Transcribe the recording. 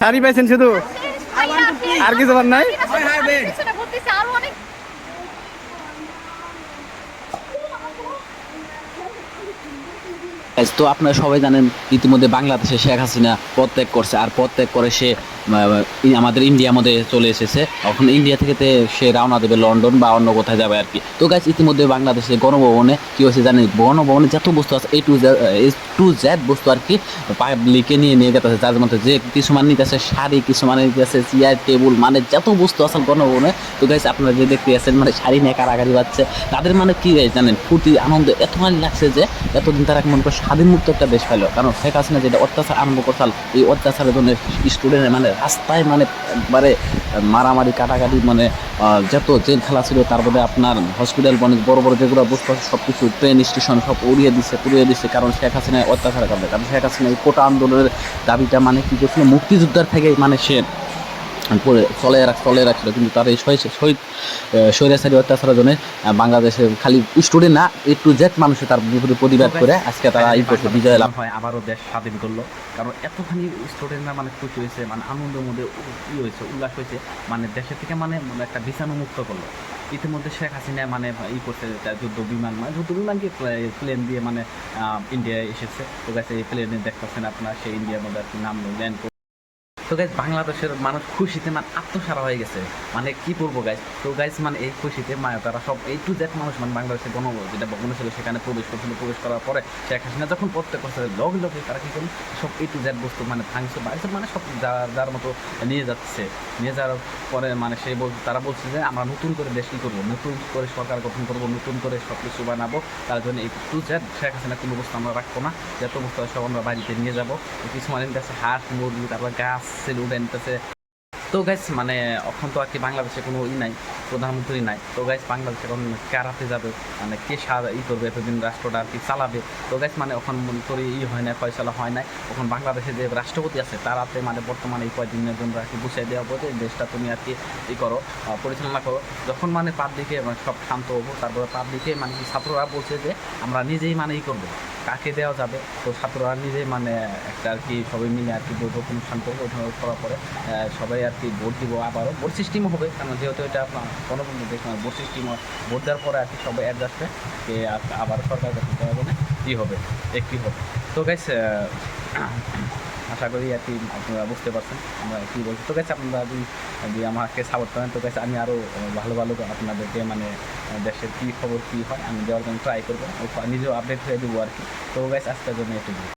শাড়ি পাইছেন শুধু, আর কিছু বার নাই। তো আপনারা সবাই জানেন ইতিমধ্যে বাংলাদেশে শেখ হাসিনা পদত্যাগ করছে, আর পদত্যাগ করে সে আমাদের ইন্ডিয়ার মধ্যে চলে এসেছে। এখন ইন্ডিয়া থেকে সে রওনা দেবে লন্ডন বা অন্য কোথায় যাবে আর কি। তো গাইস ইতিমধ্যে বাংলাদেশে গণভবনে কি হয়েছে জানেন, গণভবনে যত বস্তু আছে A to Z বস্তু আর কি পাবলিকে নিয়ে গেছে। যার মধ্যে যে কিছু মানে নিতেছে শাড়ি, কিছু মানে নিতেছে চেয়ার টেবিল, মানে যত বস্তু আছে গণভবনে। তো গাইস আপনারা যে দেখতে আছেন মানে শাড়ি নিয়ে কারাকারি পাচ্ছে, তাদের মানে কি গাইস জানেন, ফুর্তি আনন্দ এত মানে লাগছে যে এতদিন তারা মনে করে স্বাধীন মুক্ত একটা দেশ পাইলো। কারণ শেখ হাসিনা যেটা অত্যাচার আরম্ভ করতাল, এই অত্যাচারের জন্য স্টুডেন্টের মানে রাস্তায় মানে একবারে মারামারি কাটাকাটি, মানে যত জেল খেলা ছিল, তারপরে আপনার হসপিটাল মানে বড় বড় যেগুলো বস্তু আছে সব কিছু ট্রেন স্টেশন সব পুড়িয়ে দিচ্ছে। কারণ শেখ হাসিনা অত্যাচার করবে। কারণ শেখ হাসিনা এই কোটা আন্দোলনের দাবিটা মানে কি করছিল, মুক্তিযোদ্ধার থেকে মানে সে চলে রাখছিল। কিন্তু তার এই স্বৈরাচারী অত্যাচারের জন্য বাংলাদেশের খালি স্টুডেন্ট না, A to Z মানুষে তার বিপরীতে প্রতিবাদ করে আজকে তারা এই করছে, বিজয় লাভ হয়, আবারও দেশ স্বাধীন করলো। কারণ এতখানি স্টুডেন্টরা মানে খুশি হয়েছে, মানে আনন্দের মধ্যে হয়েছে, উল্লাস হয়েছে, মানে দেশের থেকে মানে একটা বিছানুমুক্ত করলো। ইতিমধ্যে শেখ হাসিনা মানে করছে যুদ্ধ বিমান, মানে যুদ্ধ বিমান কি প্লেন দিয়ে মানে ইন্ডিয়ায় এসেছে। তো গেছে এই প্লেনে দেখতেছেন আপনার সেই ইন্ডিয়ার মধ্যে আর কি নামলো, ল্যান্ড। তো গাইজ বাংলাদেশের মানুষ খুশিতে মানে আত্মসারা হয়ে গেছে, মানে কি বলবো গাইজ। তো গাইজ মানে এই খুশিতে তারা সব A to Z মানুষ মানে বাংলাদেশের যেটা ভবন ছিল সেখানে প্রবেশ করার পরে শেখ হাসিনা যখন প্রত্যেক করছে লগে তারা কি করলো, সব A to Z বস্তু মানে ভাঙছে বাড়িতে, মানে সব যার মতো নিয়ে যাওয়ার পরে মানে তারা বলছে যে আমরা নতুন করে দেশ কি করবো, নতুন করে সরকার গঠন করবো, নতুন করে সব কিছু বানাবো। তার জন্য A to Z Sheikh Hasina কোনো বস্তু আমরা রাখবো না, যত বস্তু সব আমরা বাড়িতে নিয়ে যাবো। কিছু মানুষের কাছে হাঁস মুরগি, তারপর গাছ উঠে। তো গাইস মানে এখন তো আর কি বাংলাদেশে কোনো নাই, প্রধানমন্ত্রী নাই। তো গাইস বাংলাদেশে এখন কারাতে যাবে, মানে কে করবে এতদিন রাষ্ট্রটা আর কি চালাবে। তো গাইস মানে এখন মন্ত্রী হয় না, ফয়সালা হয় নাই। এখন বাংলাদেশে যে রাষ্ট্রপতি আছে তারাতে মানে বর্তমানে এই কয়েকদিনের জন্য আর কি বুঝাই দেওয়া হবে যে দেশটা তুমি আর কি করো, পরিচালনা করো। যখন মানে পাবলিকে সব শান্ত হবো, তারপরে পাবলিকে মানে ছাত্ররা বলছে যে আমরা নিজেই মানে করবো, কাকে দেওয়া যাবে। তো ছাত্ররা নিজেই মানে একটা আর কি সবাই মিলে আর কি বলবো অনুষ্ঠান করবো, করার পরে সবাই আর কি ভোট দিব। আবারও ভোট সিস্টেমও হবে, কারণ যেহেতু এটা আপনার গণতন্ত্র দেশ, মানে ভোট সিস্টেম ভোট দেওয়ার পরে আর কি সবাই অ্যাডজাস্টে আবার সরকার গঠন করার জন্য কী হবে, একটি হবে। তো গাইস আশা করি আর কি আপনারা বুঝতে পারছেন আমরা কী বলছি। তো গেছে আপনারা যদি আমাকে সাপোর্ট করেন, তো গেছে আমি আরও ভালো আপনাদেরকে মানে দেশের কী খবর কী হয় আমি দেওয়ার জন্য ট্রাই করবো, নিজেও আপডেট হয়ে দেবো আর কি। তো গেছে আজকের জন্য এটুকু।